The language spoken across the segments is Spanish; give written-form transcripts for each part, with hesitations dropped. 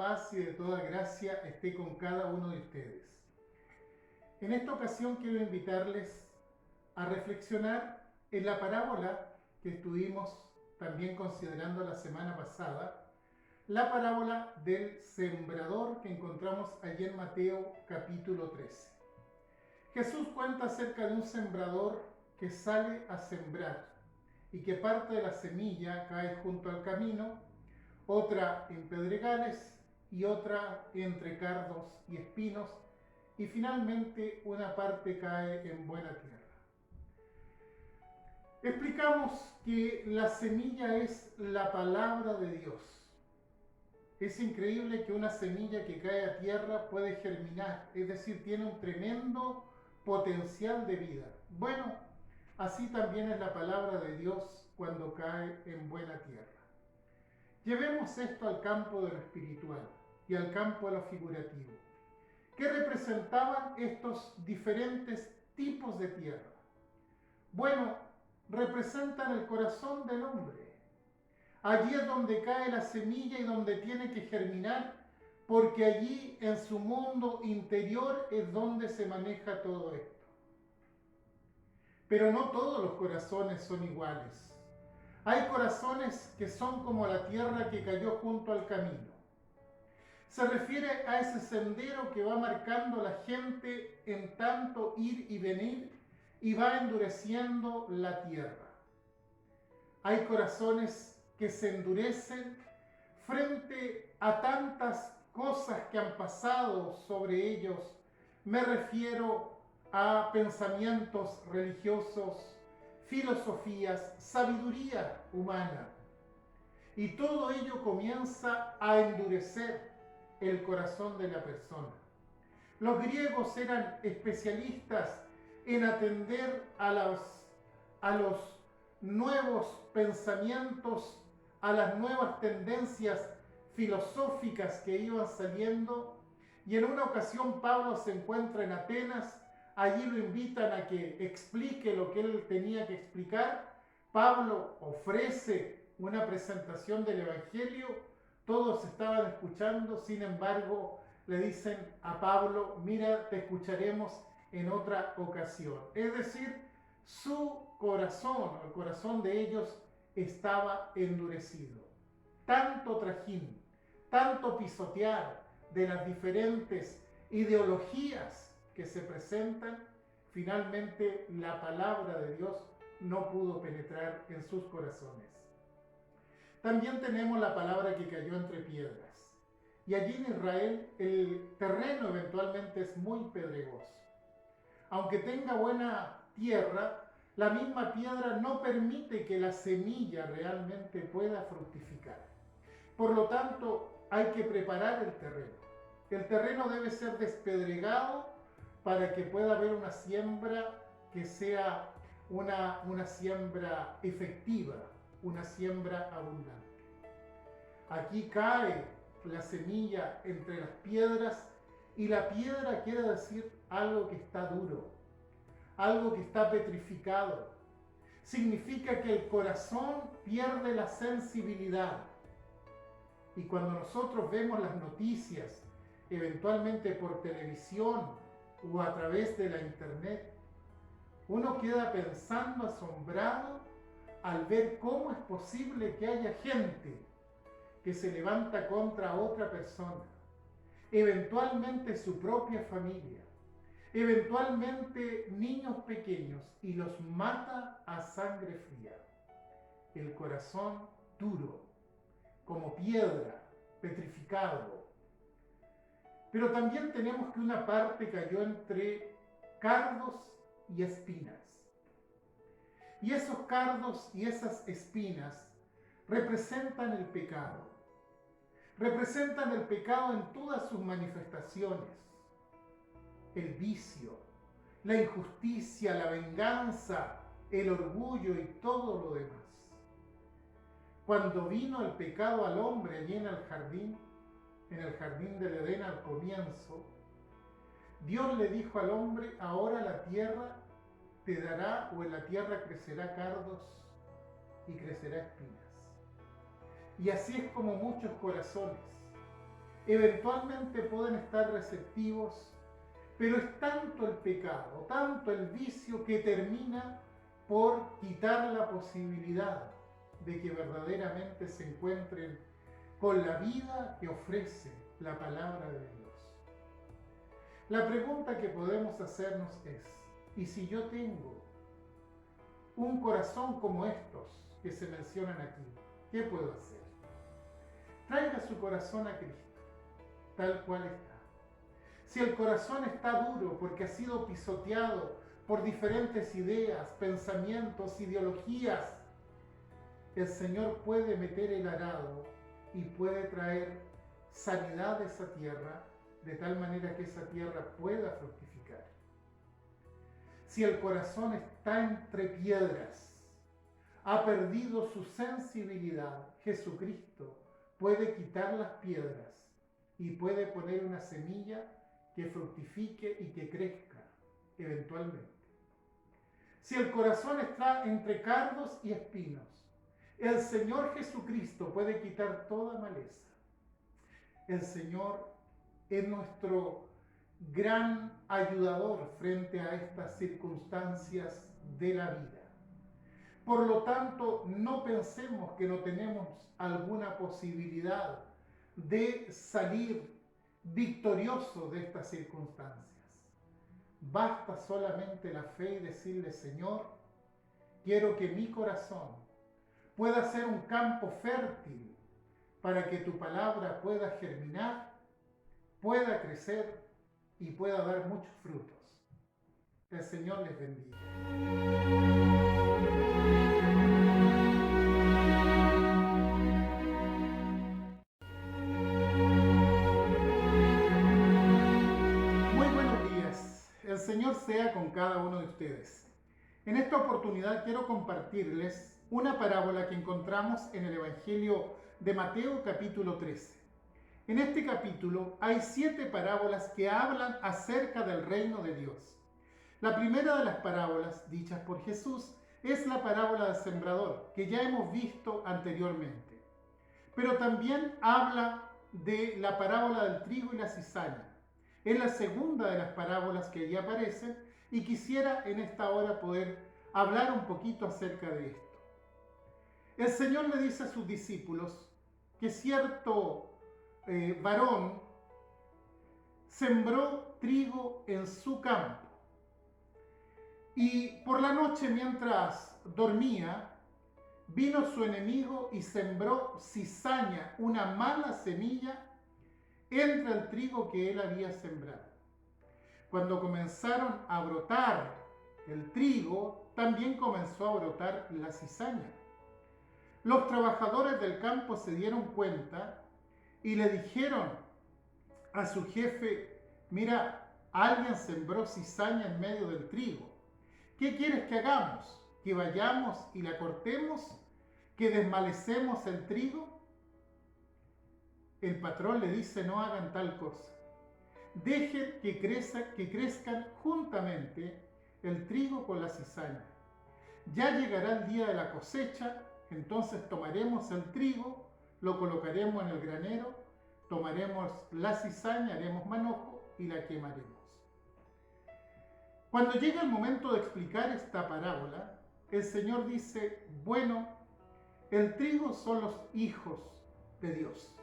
paz y de toda gracia esté con cada uno de ustedes. En esta ocasión quiero invitarles a reflexionar en la parábola que estuvimos también considerando la semana pasada, la parábola del sembrador que encontramos allí en Mateo capítulo 13. Jesús cuenta acerca de un sembrador que sale a sembrar y que parte de la semilla cae junto al camino, otra en pedregales y otra entre cardos y espinos, y finalmente una parte cae en buena tierra. Explicamos que la semilla es la palabra de Dios. Es increíble que una semilla que cae a tierra puede germinar, es decir, tiene un tremendo potencial de vida. Bueno, así también es la palabra de Dios cuando cae en buena tierra. Llevemos esto al campo de lo espiritual y al campo de lo figurativo. ¿Qué representaban estos diferentes tipos de tierra? Bueno, representan el corazón del hombre. Allí es donde cae la semilla y donde tiene que germinar, porque allí en su mundo interior es donde se maneja todo esto. Pero no todos los corazones son iguales. Hay corazones que son como la tierra que cayó junto al camino. Se refiere a ese sendero que va marcando la gente en tanto ir y venir y va endureciendo la tierra. Hay corazones que se endurecen frente a tantas cosas que han pasado sobre ellos. Me refiero a pensamientos religiosos, filosofías, sabiduría humana. Y todo ello comienza a endurecer el corazón de la persona. Los griegos eran especialistas en atender a los nuevos pensamientos, a las nuevas tendencias filosóficas que iban saliendo. Y en una ocasión Pablo se encuentra en Atenas. Allí lo invitan a que explique lo que él tenía que explicar. Pablo ofrece una presentación del Evangelio. Todos estaban escuchando, sin embargo, le dicen a Pablo: mira, te escucharemos en otra ocasión. Es decir, su corazón, el corazón de ellos, estaba endurecido. Tanto trajín, tanto pisotear de las diferentes ideologías que se presentan, finalmente la palabra de Dios no pudo penetrar en sus corazones. También tenemos la palabra que cayó entre piedras. Y allí en Israel el terreno eventualmente es muy pedregoso. Aunque tenga buena tierra, la misma piedra no permite que la semilla realmente pueda fructificar. Por lo tanto, hay que preparar el terreno. El terreno debe ser despedregado para que pueda haber una siembra que sea una siembra efectiva, una siembra abundante. Aquí cae la semilla entre las piedras, y la piedra quiere decir algo que está duro, algo que está petrificado. Significa que el corazón pierde la sensibilidad. Y cuando nosotros vemos las noticias, eventualmente por televisión o a través de la internet, uno queda pensando, asombrado, al ver cómo es posible que haya gente que se levanta contra otra persona, eventualmente su propia familia, eventualmente niños pequeños, y los mata a sangre fría. El corazón duro, como piedra, petrificado. Pero también tenemos que una parte cayó entre cardos y espinas. Y esos cardos y esas espinas representan el pecado. Representan el pecado en todas sus manifestaciones. El vicio, la injusticia, la venganza, el orgullo y todo lo demás. Cuando vino el pecado al hombre allí en el jardín del Edén al comienzo, Dios le dijo al hombre: ahora la tierra te dará, o en la tierra crecerá cardos y crecerá espinas. Y así es como muchos corazones eventualmente pueden estar receptivos, pero es tanto el pecado, tanto el vicio que termina por quitar la posibilidad de que verdaderamente se encuentren con la vida que ofrece la palabra de Dios. La pregunta que podemos hacernos es, ¿y si yo tengo un corazón como estos que se mencionan aquí? ¿Qué puedo hacer? Traiga su corazón a Cristo, tal cual está. Si el corazón está duro porque ha sido pisoteado por diferentes ideas, pensamientos, ideologías, el Señor puede meter el arado y puede traer sanidad a esa tierra, de tal manera que esa tierra pueda fructificar. Si el corazón está entre piedras, ha perdido su sensibilidad, Jesucristo puede quitar las piedras y puede poner una semilla que fructifique y que crezca eventualmente. Si el corazón está entre cardos y espinos, el Señor Jesucristo puede quitar toda maleza. El Señor es nuestro gran ayudador frente a estas circunstancias de la vida. Por lo tanto, no pensemos que no tenemos alguna posibilidad de salir victorioso de estas circunstancias. Basta solamente la fe y decirle: Señor, quiero que mi corazón pueda ser un campo fértil para que tu palabra pueda germinar, pueda crecer y pueda dar muchos frutos. El Señor les bendiga. Muy buenos días. El Señor sea con cada uno de ustedes. En esta oportunidad quiero compartirles una parábola que encontramos en el Evangelio de Mateo capítulo 13. En este capítulo hay 7 parábolas que hablan acerca del reino de Dios. La primera de las parábolas dichas por Jesús es la parábola del sembrador, que ya hemos visto anteriormente. Pero también habla de la parábola del trigo y la cizaña. Es la segunda de las parábolas que allí aparecen y quisiera en esta hora poder hablar un poquito acerca de esto. El Señor le dice a sus discípulos que cierto varón sembró trigo en su campo y por la noche, mientras dormía, vino su enemigo y sembró cizaña, una mala semilla, entre el trigo que él había sembrado. Cuando comenzaron a brotar el trigo, también comenzó a brotar la cizaña. Los trabajadores del campo se dieron cuenta y le dijeron a su jefe: mira, alguien sembró cizaña en medio del trigo. ¿Qué quieres que hagamos? ¿Que vayamos y la cortemos? ¿Que desmalecemos el trigo? El patrón le dice: no hagan tal cosa. Dejen que crezcan juntamente el trigo con la cizaña. Ya llegará el día de la cosecha, entonces tomaremos el trigo, lo colocaremos en el granero, tomaremos la cizaña, haremos manojo y la quemaremos. Cuando llega el momento de explicar esta parábola, el Señor dice: bueno, el trigo son los hijos de Dios.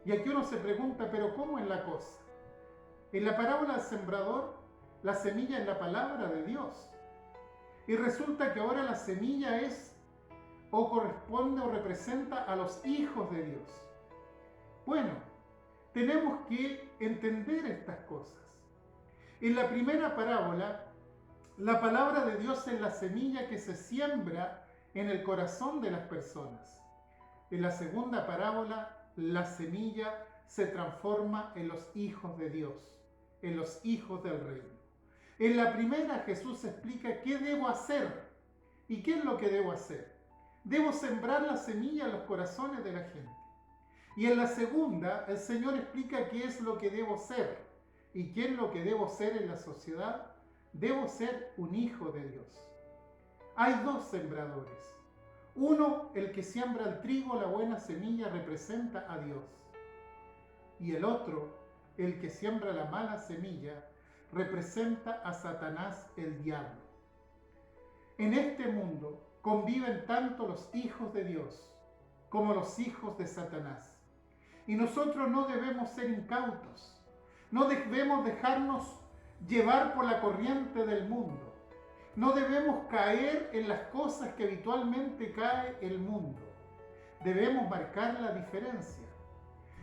Y aquí uno se pregunta: pero ¿cómo es la cosa? En la parábola del sembrador, la semilla es la palabra de Dios. Y resulta que ahora la semilla es o corresponde o representa a los hijos de Dios. Bueno, tenemos que entender estas cosas. En la primera parábola, la palabra de Dios es la semilla que se siembra en el corazón de las personas. En la segunda parábola, la semilla se transforma en los hijos de Dios, en los hijos del reino. En la primera, Jesús explica qué debo hacer. ¿Y qué es lo que debo hacer? Debo sembrar la semilla en los corazones de la gente. Y en la segunda, el Señor explica qué es lo que debo ser. ¿Y qué es lo que debo ser en la sociedad? Debo ser un hijo de Dios. Hay 2 sembradores. Uno, el que siembra el trigo, la buena semilla, representa a Dios. y el otro, el que siembra la mala semilla, representa a Satanás, el diablo. En este mundo conviven tanto los hijos de Dios como los hijos de Satanás. Y nosotros no debemos ser incautos, no debemos dejarnos llevar por la corriente del mundo, no debemos caer en las cosas que habitualmente cae el mundo. Debemos marcar la diferencia.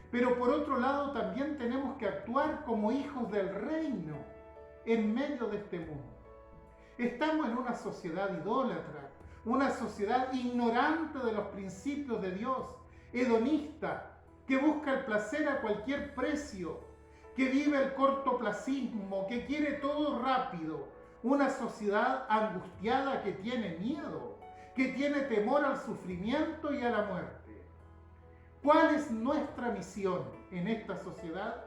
Pero por otro lado también tenemos que actuar como hijos del reino en medio de este mundo. Estamos en una sociedad idólatra, una sociedad ignorante de los principios de Dios, hedonista, que busca el placer a cualquier precio, que vive el cortoplacismo, que quiere todo rápido, una sociedad angustiada que tiene miedo, que tiene temor al sufrimiento y a la muerte. ¿Cuál es nuestra misión en esta sociedad?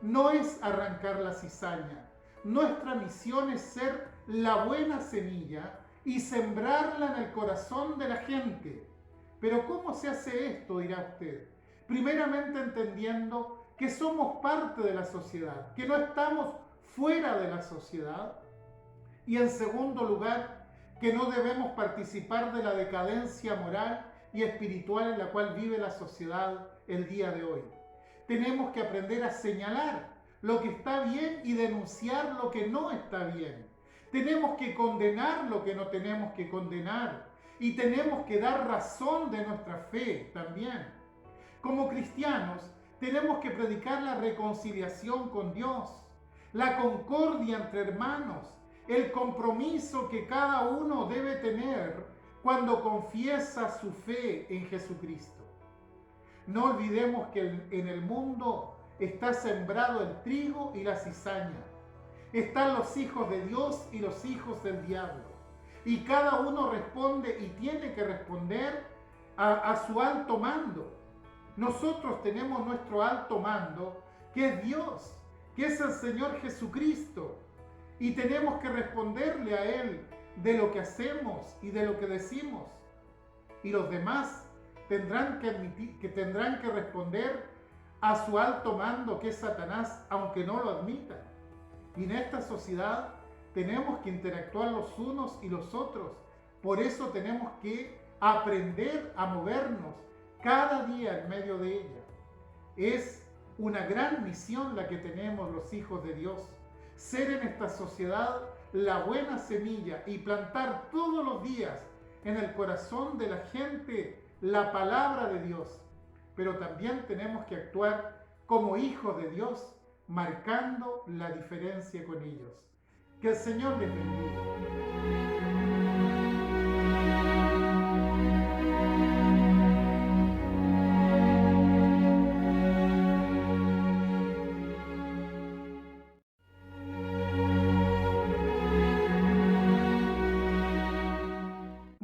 No es arrancar la cizaña. Nuestra misión es ser la buena semilla y sembrarla en el corazón de la gente. Pero ¿cómo se hace esto?, dirá usted. Primeramente entendiendo que somos parte de la sociedad, que no estamos fuera de la sociedad. Y en segundo lugar, que no debemos participar de la decadencia moral y espiritual en la cual vive la sociedad el día de hoy. Tenemos que aprender a señalar lo que está bien y denunciar lo que no está bien. Tenemos que condenar lo que no tenemos que condenar y tenemos que dar razón de nuestra fe también. Como cristianos tenemos que predicar la reconciliación con Dios, la concordia entre hermanos, el compromiso que cada uno debe tener cuando confiesa su fe en Jesucristo. No olvidemos que en el mundo está sembrado el trigo y la cizaña. Están los hijos de Dios y los hijos del diablo. Y cada uno responde y tiene que responder a su alto mando. Nosotros tenemos nuestro alto mando, que es Dios, que es el Señor Jesucristo. Y tenemos que responderle a Él de lo que hacemos y de lo que decimos. Y los demás tendrán que responder a su alto mando, que es Satanás, aunque no lo admitan. Y en esta sociedad tenemos que interactuar los unos y los otros. Por eso tenemos que aprender a movernos cada día en medio de ella. Es una gran misión la que tenemos los hijos de Dios. Ser en esta sociedad la buena semilla y plantar todos los días en el corazón de la gente la palabra de Dios. Pero también tenemos que actuar como hijos de Dios, marcando la diferencia con ellos. Que el Señor les bendiga.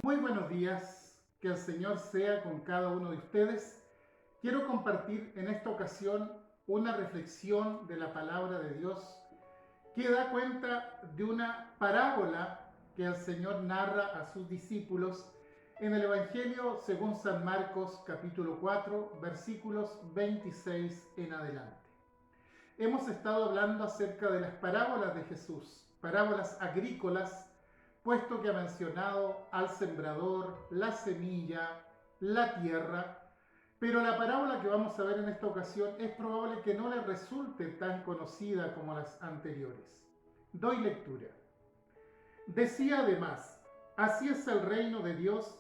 Muy buenos días, que el Señor sea con cada uno de ustedes. Quiero compartir en esta ocasión una reflexión de la palabra de Dios que da cuenta de una parábola que el Señor narra a sus discípulos en el Evangelio según San Marcos capítulo 4 versículos 26 en adelante. Hemos estado hablando acerca de las parábolas de Jesús, parábolas agrícolas, puesto que ha mencionado al sembrador, la semilla, la tierra, pero la parábola que vamos a ver en esta ocasión es probable que no le resulte tan conocida como las anteriores. Doy lectura. Decía además, así es el reino de Dios,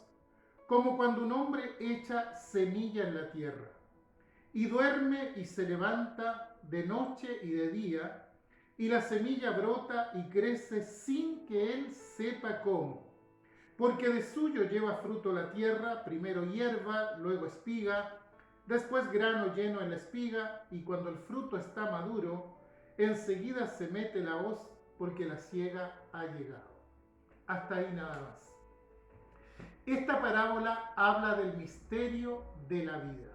como cuando un hombre echa semilla en la tierra, y duerme y se levanta de noche y de día, y la semilla brota y crece sin que él sepa cómo. Porque de suyo lleva fruto la tierra, primero hierba, luego espiga, después grano lleno en la espiga, y cuando el fruto está maduro, enseguida se mete la hoz, porque la siega ha llegado. Hasta ahí nada más. Esta parábola habla del misterio de la vida.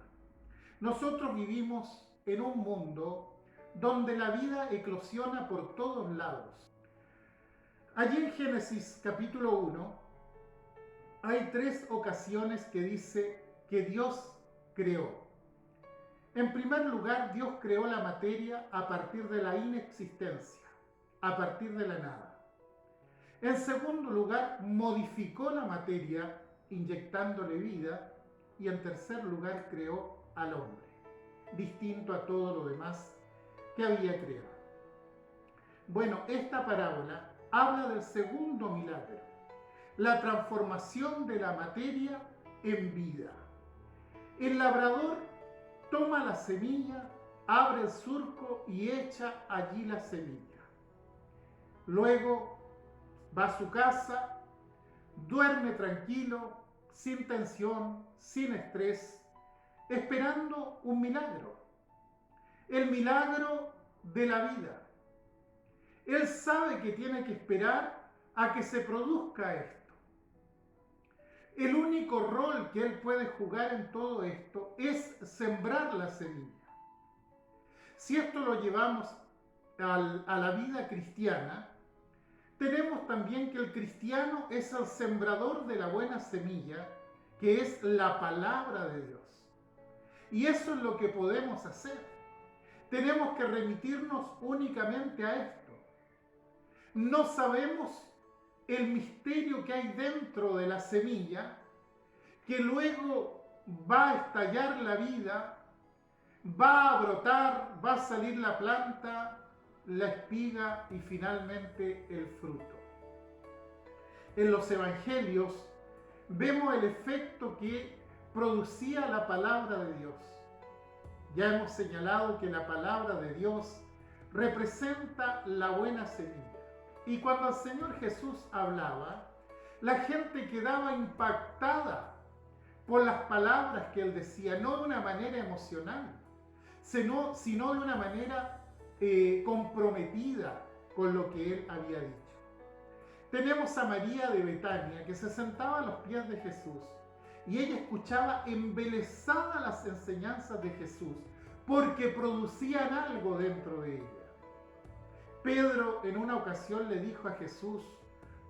Nosotros vivimos en un mundo donde la vida eclosiona por todos lados. Allí en Génesis capítulo 1, hay 3 ocasiones que dice que Dios creó. En primer lugar, Dios creó la materia a partir de la inexistencia, a partir de la nada. En segundo lugar, modificó la materia inyectándole vida. Y en tercer lugar, creó al hombre, distinto a todo lo demás que había creado. Bueno, esta parábola habla del segundo milagro, la transformación de la materia en vida. El labrador toma la semilla, abre el surco y echa allí la semilla. Luego va a su casa, duerme tranquilo, sin tensión, sin estrés, esperando un milagro, el milagro de la vida. Él sabe que tiene que esperar a que se produzca esto. El único rol que él puede jugar en todo esto es sembrar la semilla. Si esto lo llevamos a la vida cristiana, tenemos también que el cristiano es el sembrador de la buena semilla, que es la palabra de Dios. Y eso es lo que podemos hacer. Tenemos que remitirnos únicamente a esto. No sabemos el misterio que hay dentro de la semilla, que luego va a estallar la vida, va a brotar, va a salir la planta, la espiga y finalmente el fruto. En los evangelios vemos el efecto que producía la palabra de Dios. Ya hemos señalado que la palabra de Dios representa la buena semilla. Y cuando el Señor Jesús hablaba, la gente quedaba impactada por las palabras que Él decía, no de una manera emocional, sino de una manera comprometida con lo que Él había dicho. Tenemos a María de Betania, que se sentaba a los pies de Jesús y ella escuchaba embelesada las enseñanzas de Jesús porque producían algo dentro de ella. Pedro en una ocasión le dijo a Jesús: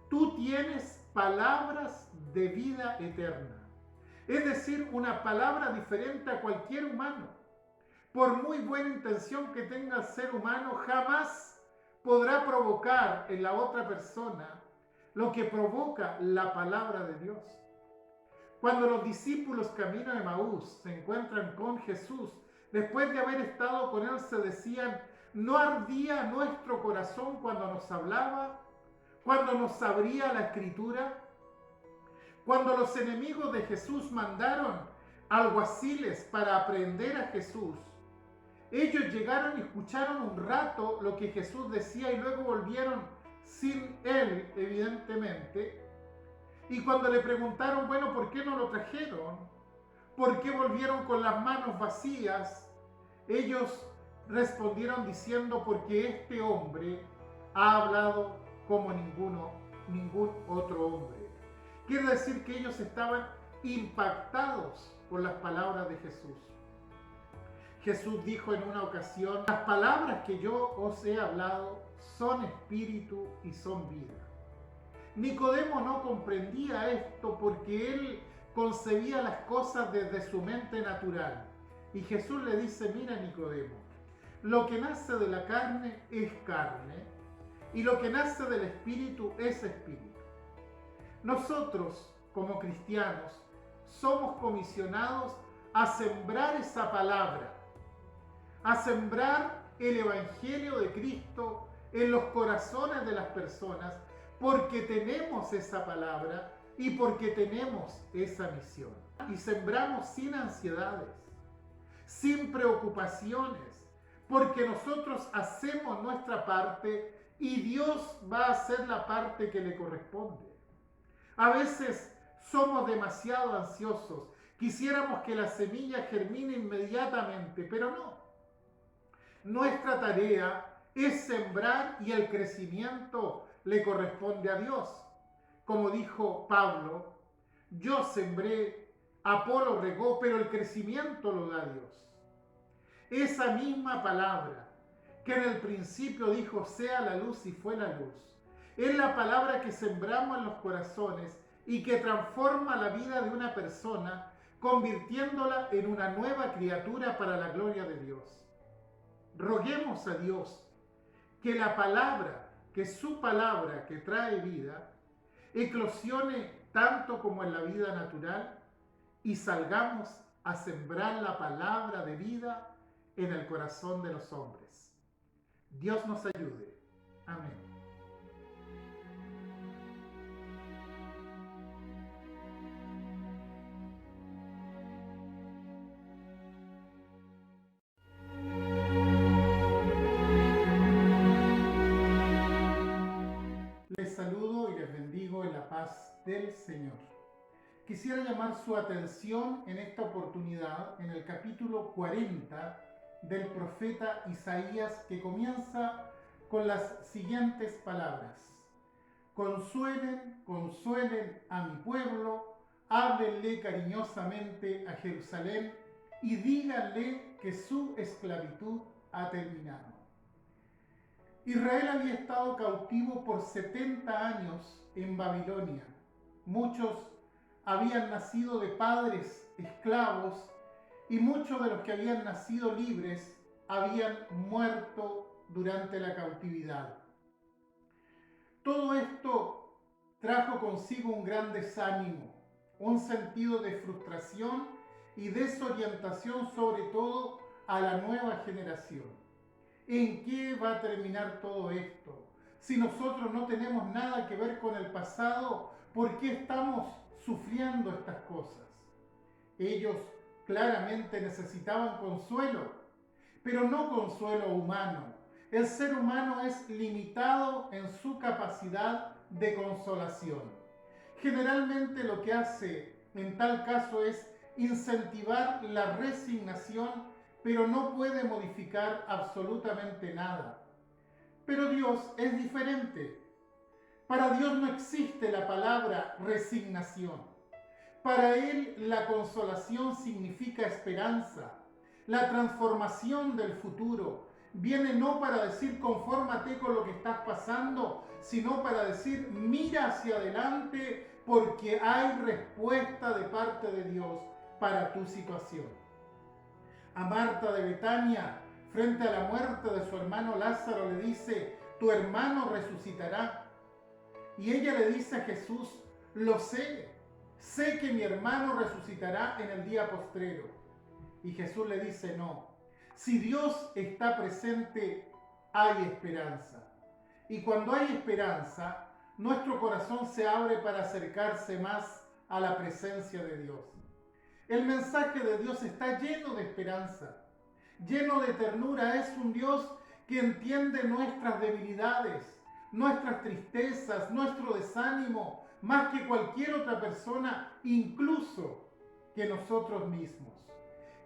tú tienes palabras de vida eterna. Es decir, una palabra diferente a cualquier humano. Por muy buena intención que tenga el ser humano, jamás podrá provocar en la otra persona lo que provoca la palabra de Dios. Cuando los discípulos camino de Emaús se encuentran con Jesús, después de haber estado con Él, se decían: ¿no ardía nuestro corazón cuando nos hablaba, cuando nos abría la Escritura? Cuando los enemigos de Jesús mandaron alguaciles para aprehender a Jesús, ellos llegaron y escucharon un rato lo que Jesús decía y luego volvieron sin Él, evidentemente. Y cuando le preguntaron, bueno, ¿por qué no lo trajeron? ¿Por qué volvieron con las manos vacías? Ellos respondieron diciendo: porque este hombre ha hablado como ningún otro hombre. Quiere decir que ellos estaban impactados por las palabras de Jesús. Jesús dijo en una ocasión: las palabras que yo os he hablado son espíritu y son vida. Nicodemo no comprendía esto porque él concebía las cosas desde su mente natural. Y Jesús le dice: mira, Nicodemo, lo que nace de la carne es carne, y lo que nace del espíritu es espíritu. Nosotros, como cristianos, somos comisionados a sembrar esa palabra, a sembrar el Evangelio de Cristo en los corazones de las personas, porque tenemos esa palabra y porque tenemos esa misión. Y sembramos sin ansiedades, sin preocupaciones, porque nosotros hacemos nuestra parte y Dios va a hacer la parte que le corresponde. A veces somos demasiado ansiosos, quisiéramos que la semilla germine inmediatamente, pero no. Nuestra tarea es sembrar y el crecimiento le corresponde a Dios. Como dijo Pablo: yo sembré, Apolo regó, pero el crecimiento lo da Dios. Esa misma palabra que en el principio dijo: sea la luz, y fue la luz, es la palabra que sembramos en los corazones y que transforma la vida de una persona convirtiéndola en una nueva criatura para la gloria de Dios. Roguemos a Dios que la palabra, que su palabra que trae vida, eclosione tanto como en la vida natural y salgamos a sembrar la palabra de vida en el corazón de los hombres. Dios nos ayude. Amén. Les saludo y les bendigo en la paz del Señor. Quisiera llamar su atención en esta oportunidad en el capítulo 40 del profeta Isaías, que comienza con las siguientes palabras: consuelen, consuelen a mi pueblo, háblenle cariñosamente a Jerusalén y díganle que su esclavitud ha terminado. Israel había estado cautivo por 70 años en Babilonia. Muchos habían nacido de padres esclavos y muchos de los que habían nacido libres habían muerto durante la cautividad. Todo esto trajo consigo un gran desánimo, un sentido de frustración y desorientación, sobre todo a la nueva generación. ¿En qué va a terminar todo esto? Si nosotros no tenemos nada que ver con el pasado, ¿por qué estamos sufriendo estas cosas? Ellos claramente necesitaban consuelo, pero no consuelo humano. El ser humano es limitado en su capacidad de consolación. Generalmente lo que hace en tal caso es incentivar la resignación, pero no puede modificar absolutamente nada. Pero Dios es diferente. Para Dios no existe la palabra resignación. Para Él la consolación significa esperanza. La transformación del futuro viene no para decir confórmate con lo que estás pasando, sino para decir mira hacia adelante, porque hay respuesta de parte de Dios para tu situación. A Marta de Betania, frente a la muerte de su hermano Lázaro, le dice: tu hermano resucitará. Y ella le dice a Jesús: lo sé que mi hermano resucitará en el día postrero. Y Jesús le dice: no, si Dios está presente, hay esperanza. Y cuando hay esperanza, nuestro corazón se abre para acercarse más a la presencia de Dios. El mensaje de Dios está lleno de esperanza, lleno de ternura. Es un Dios que entiende nuestras debilidades, nuestras tristezas, nuestro desánimo, más que cualquier otra persona, incluso que nosotros mismos.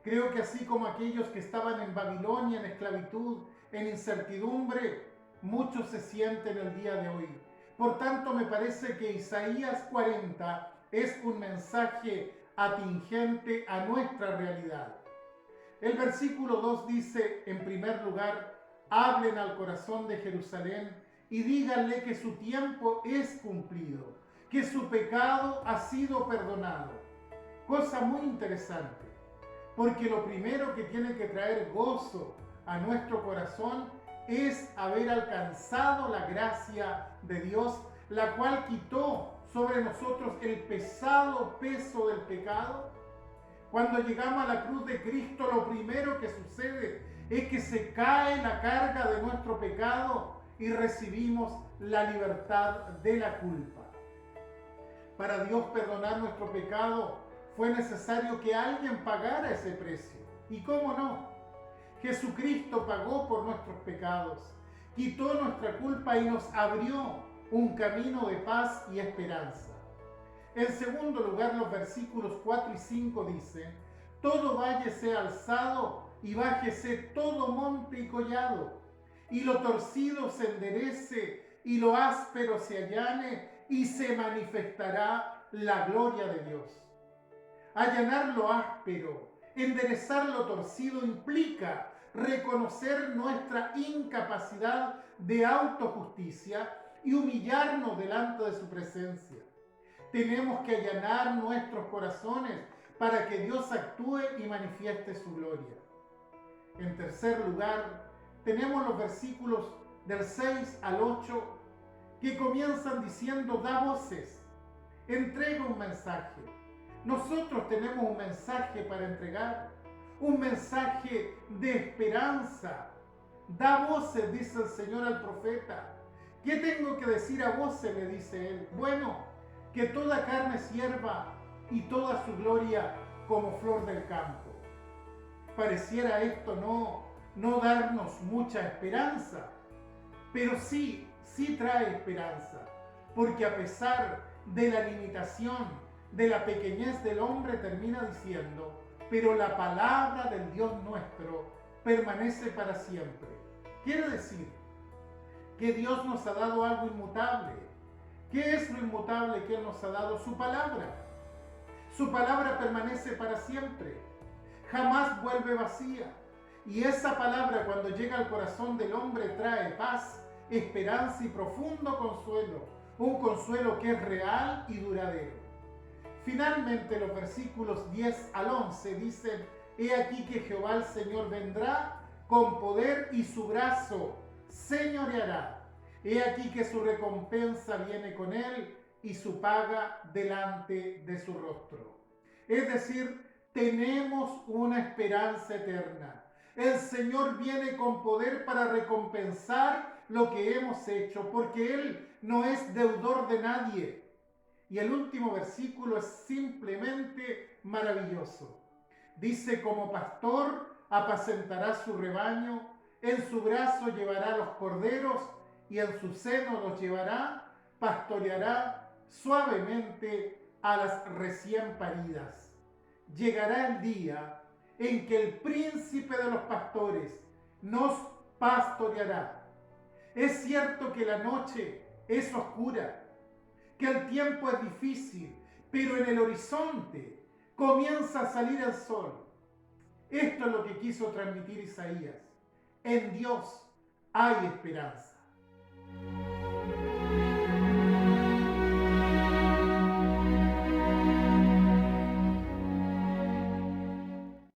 Creo que así como aquellos que estaban en Babilonia, en esclavitud, en incertidumbre, muchos se sienten el día de hoy. Por tanto, me parece que Isaías 40 es un mensaje atingente a nuestra realidad. El versículo 2 dice, en primer lugar: hablen al corazón de Jerusalén y díganle que su tiempo es cumplido, que su pecado ha sido perdonado. Cosa muy interesante, porque lo primero que tiene que traer gozo a nuestro corazón es haber alcanzado la gracia de Dios, la cual quitó sobre nosotros el pesado peso del pecado. Cuando llegamos a la cruz de Cristo, lo primero que sucede es que se cae la carga de nuestro pecado y recibimos la libertad de la culpa. Para Dios perdonar nuestro pecado fue necesario que alguien pagara ese precio. ¿Y cómo no? Jesucristo pagó por nuestros pecados, quitó nuestra culpa y nos abrió un camino de paz y esperanza. En segundo lugar, los versículos 4 y 5 dicen: todo valle sea alzado y bájese todo monte y collado, y lo torcido se enderece y lo áspero se allane, y se manifestará la gloria de Dios. Allanar lo áspero, enderezar lo torcido implica reconocer nuestra incapacidad de autojusticia y humillarnos delante de su presencia. Tenemos que allanar nuestros corazones para que Dios actúe y manifieste su gloria. En tercer lugar, tenemos los versículos del 6 al 8 que comienzan diciendo: da voces, entrega un mensaje. Nosotros tenemos un mensaje para entregar, un mensaje de esperanza. Da voces, dice el Señor al profeta. ¿Qué tengo que decir a voces?, le dice él. Bueno, que toda carne sierva y toda su gloria como flor del campo. Pareciera esto no darnos mucha esperanza, pero sí trae esperanza, porque a pesar de la limitación, de la pequeñez del hombre, termina diciendo: pero la palabra del Dios nuestro permanece para siempre. Quiere decir que Dios nos ha dado algo inmutable. ¿Qué es lo inmutable que Él nos ha dado? Su palabra. Su palabra permanece para siempre. Jamás vuelve vacía. Y esa palabra, cuando llega al corazón del hombre, trae paz, esperanza y profundo consuelo. Un consuelo que es real y duradero. Finalmente, los versículos 10 al 11 dicen: he aquí que Jehová el Señor vendrá con poder y su brazo señoreará. He aquí que su recompensa viene con él y su paga delante de su rostro. Es decir, tenemos una esperanza eterna. El Señor viene con poder para recompensar lo que hemos hecho, porque Él no es deudor de nadie. Y el último versículo es simplemente maravilloso. Dice: como pastor apacentará su rebaño, en su brazo llevará los corderos y en su seno los llevará, pastoreará suavemente a las recién paridas. Llegará el día en que el príncipe de los pastores nos pastoreará. Es cierto que la noche es oscura, que el tiempo es difícil, pero en el horizonte comienza a salir el sol. Esto es lo que quiso transmitir Isaías. En Dios hay esperanza.